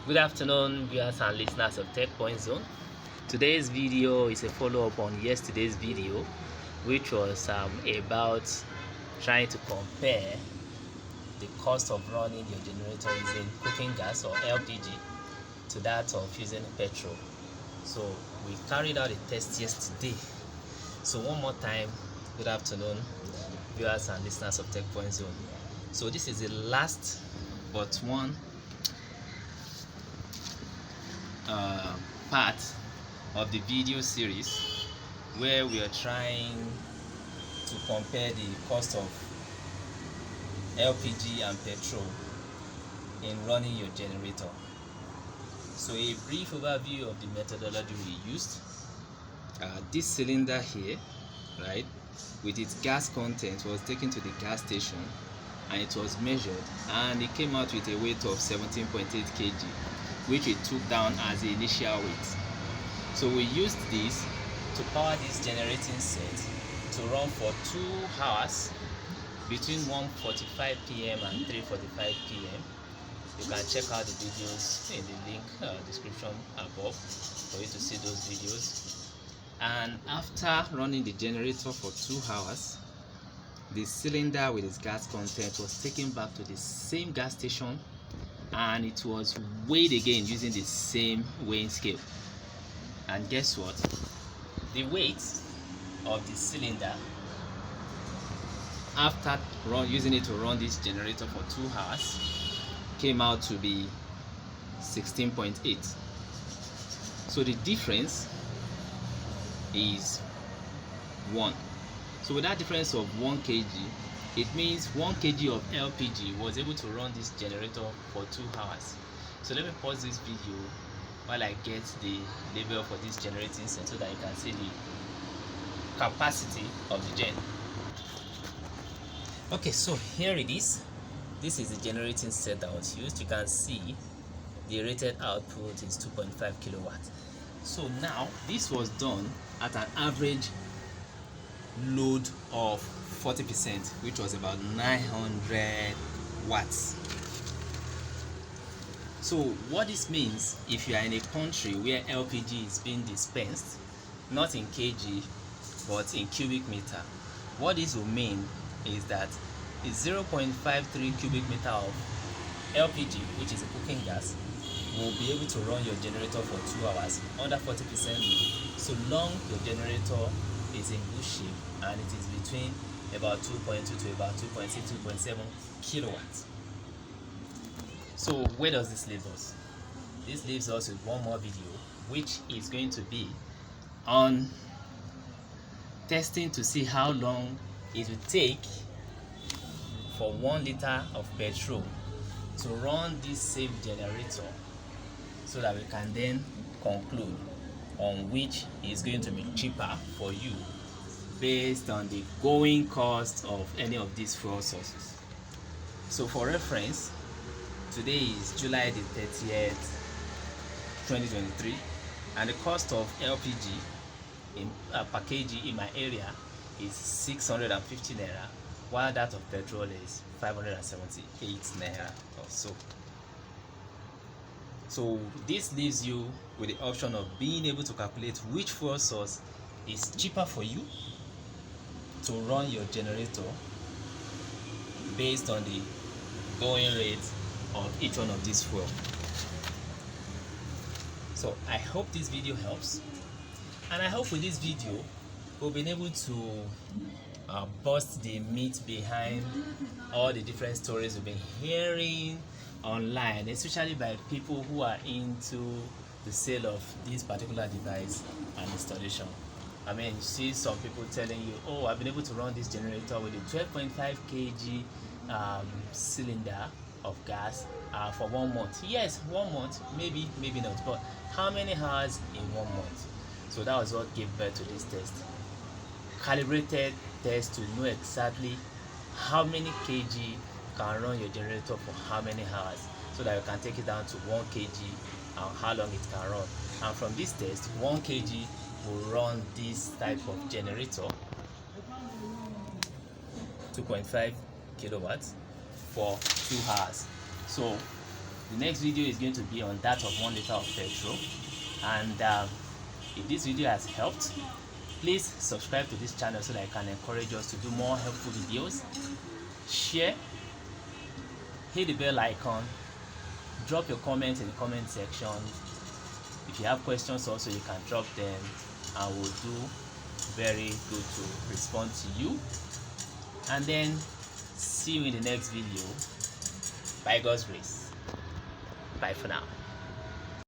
Good afternoon, viewers and listeners of Tech Point Zone. Today's video is a follow-up on yesterday's video, which was about trying to compare the cost of running your generator using cooking gas or LPG to that of using petrol. So we carried out a test yesterday. So one more time, good afternoon, viewers and listeners of Tech Point Zone. So this is the last but one part of the video series where we are trying to compare the cost of LPG and petrol in running your generator. So a brief overview of the methodology we used. This cylinder here, right, with its gas content was taken to the gas station and it was measured, and it came out with a weight of 17.8 kg, which it took down as the initial weight. So we used this to power this generating set to run for 2 hours between 1:45 p.m. and 3:45 p.m. You can check out the videos in the link description above for you to see those videos. And after running the generator for 2 hours, the cylinder with its gas content was taken back to the same gas station and it was weighed again using the same weighing scale. And guess what? The weight of the cylinder after using it to run this generator for 2 hours came out to be 16.8. So the difference is 1. So with that difference of 1 kg, it means 1 kg of LPG was able to run this generator for 2 hours. So let me pause this video while I get the label for this generating set so that you can see the capacity of the gen. Okay, so here it is. This is the generating set that was used. You can see the rated output is 2.5 kilowatts. So now this was done at an average load of 40%, which was about 900 watts. So what this means, if you are in a country where LPG is being dispensed not in kg but in cubic meter, what this will mean is that the 0.53 cubic meter of LPG, which is a cooking gas, will be able to run your generator for 2 hours under 40% load, so long your generator is in good shape and it is between about 2.2 to about 2.6, 2.7 kilowatts. So where does this leave us? This leaves us with one more video, which is going to be on testing to see how long it will take for 1 liter of petrol to run this same generator, so that we can then conclude on which is going to be cheaper for you based on the going cost of any of these fuel sources. So for reference, today is July the 30th, 2023, and the cost of LPG in per kg in my area is 650 naira, while that of petrol is 578 naira or so. So this leaves you with the option of being able to calculate which fuel source is cheaper for you to run your generator based on the going rate of each one of these fuel. So I hope this video helps, and I hope with this video we'll be able to bust the myth behind all the different stories we've been hearing online, especially by people who are into the sale of this particular device and installation. I mean, you see some people telling you, oh, I've been able to run this generator with a 12.5 kg cylinder of gas for 1 month. Yes, 1 month, maybe not, but how many hours in 1 month? So that was what gave birth to this test. Calibrated test to know exactly how many kg can run your generator for how many hours, so that you can take it down to 1 kg and how long it can run. And from this test, 1 kg will run this type of generator, 2.5 kilowatts, for 2 hours. So The next video is going to be on that of 1 liter of petrol. And if this video has helped, please subscribe to this channel so that it can encourage us to do more helpful videos. Share, hit the bell icon, drop your comments in the comment section. If you have questions also, you can drop them and we'll do very good to respond to you. And then see you in the next video. By God's grace. Bye for now.